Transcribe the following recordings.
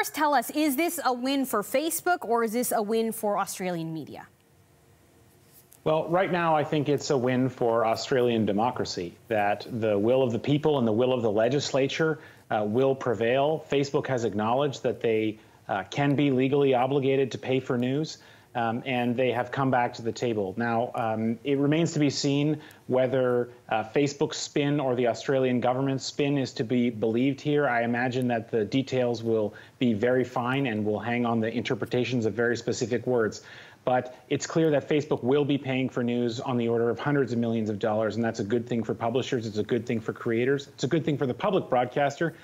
first tell us, is this a win for Facebook or is this a win for Australian media? Well, right now, I think it's a win for Australian democracy, that the will of the people and the will of the legislature will prevail. Facebook has acknowledged that they can be legally obligated to pay for news, and they have come back to the table. Now, it remains to be seen whether Facebook's spin or the Australian government's spin is to be believed here. I imagine that the details will be very fine and will hang on the interpretations of very specific words. But it's clear that Facebook will be paying for news on the order of hundreds of millions of dollars, and that's a good thing for publishers. It's a good thing for creators. It's a good thing for the public broadcaster,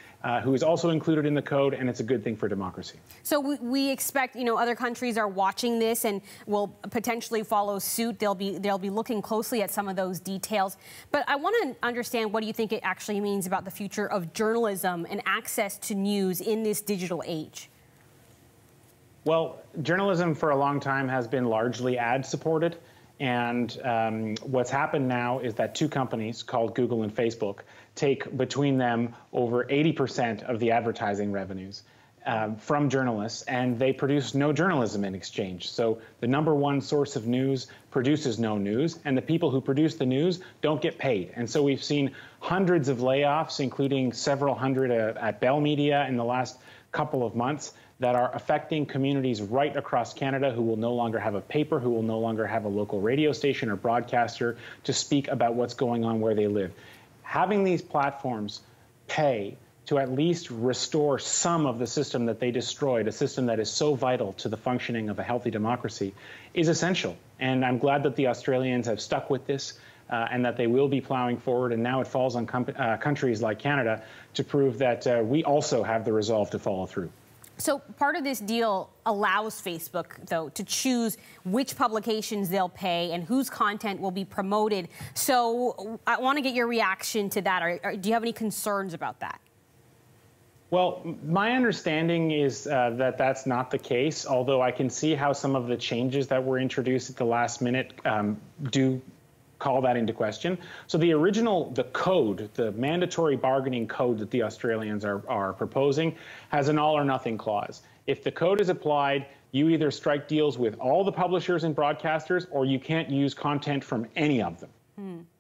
who is also included in the code, and it's a good thing for democracy. So we expect, other countries are watching this and will potentially follow suit. They'll be looking closely at some of those details. But I want to understand, what do you think it actually means about the future of journalism and access to news in this digital age? Well, journalism for a long time has been largely ad-supported, and what's happened now is that two companies called Google and Facebook take between them over 80% of the advertising revenues from journalists, and they produce no journalism in exchange. So the #1 source of news produces no news, and the people who produce the news don't get paid. And so we've seen hundreds of layoffs, including several hundred at Bell Media in the last couple of months, that are affecting communities right across Canada who will no longer have a paper, who will no longer have a local radio station or broadcaster to speak about what's going on where they live. Having these platforms pay to at least restore some of the system that they destroyed, a system that is so vital to the functioning of a healthy democracy, is essential. And I'm glad that the Australians have stuck with this and that they will be plowing forward. And now it falls on countries like Canada to prove that we also have the resolve to follow through. So part of this deal allows Facebook, though, to choose which publications they'll pay and whose content will be promoted. So I want to get your reaction to that. Do you have any concerns about that? Well, my understanding is that that's not the case, although I can see how some of the changes that were introduced at the last minute do call that into question. So the code, the mandatory bargaining code that the Australians are proposing, has an all or nothing clause. If the code is applied, you either strike deals with all the publishers and broadcasters, or you can't use content from any of them.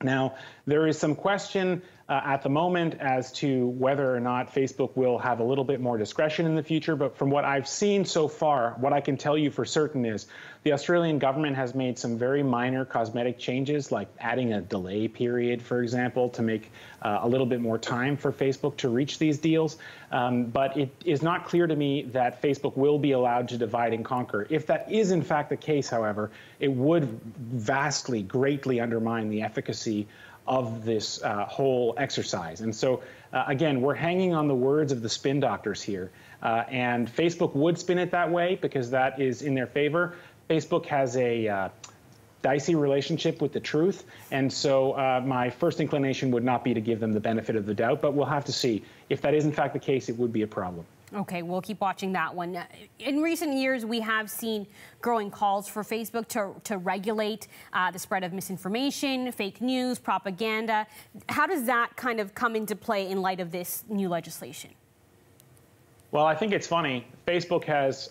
Now, there is some question at the moment as to whether or not Facebook will have a little bit more discretion in the future, but from what I've seen so far, what I can tell you for certain is the Australian government has made some very minor cosmetic changes, like adding a delay period, for example, to make a little bit more time for Facebook to reach these deals. But it is not clear to me that Facebook will be allowed to divide and conquer. If that is in fact the case, however, it would vastly, greatly undermine the efficacy of this whole exercise. And so, again, we're hanging on the words of the spin doctors here. And Facebook would spin it that way because that is in their favor. Facebook has a dicey relationship with the truth. And so my first inclination would not be to give them the benefit of the doubt, but we'll have to see. If that is in fact the case, it would be a problem. Okay, we'll keep watching that one. In recent years, we have seen growing calls for Facebook to regulate the spread of misinformation, fake news, propaganda. How does that kind of come into play in light of this new legislation? Well, I think it's funny. Facebook has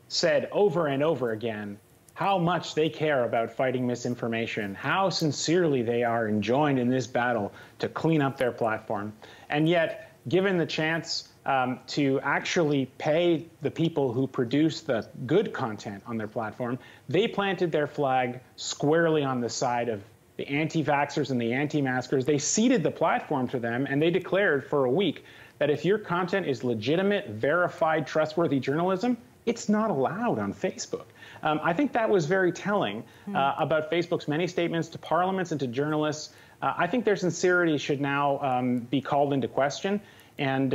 said over and over again how much they care about fighting misinformation, how sincerely they are enjoined in this battle to clean up their platform. And yet, given the chance to actually pay the people who produce the good content on their platform, they planted their flag squarely on the side of the anti-vaxxers and the anti-maskers. They ceded the platform to them, and they declared for a week that if your content is legitimate, verified, trustworthy journalism, it's not allowed on Facebook. I think that was very telling about Facebook's many statements to parliaments and to journalists. I think their sincerity should now be called into question. And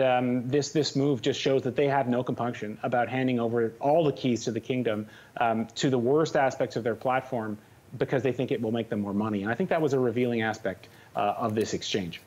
this move just shows that they have no compunction about handing over all the keys to the kingdom to the worst aspects of their platform because they think it will make them more money. And I think that was a revealing aspect of this exchange.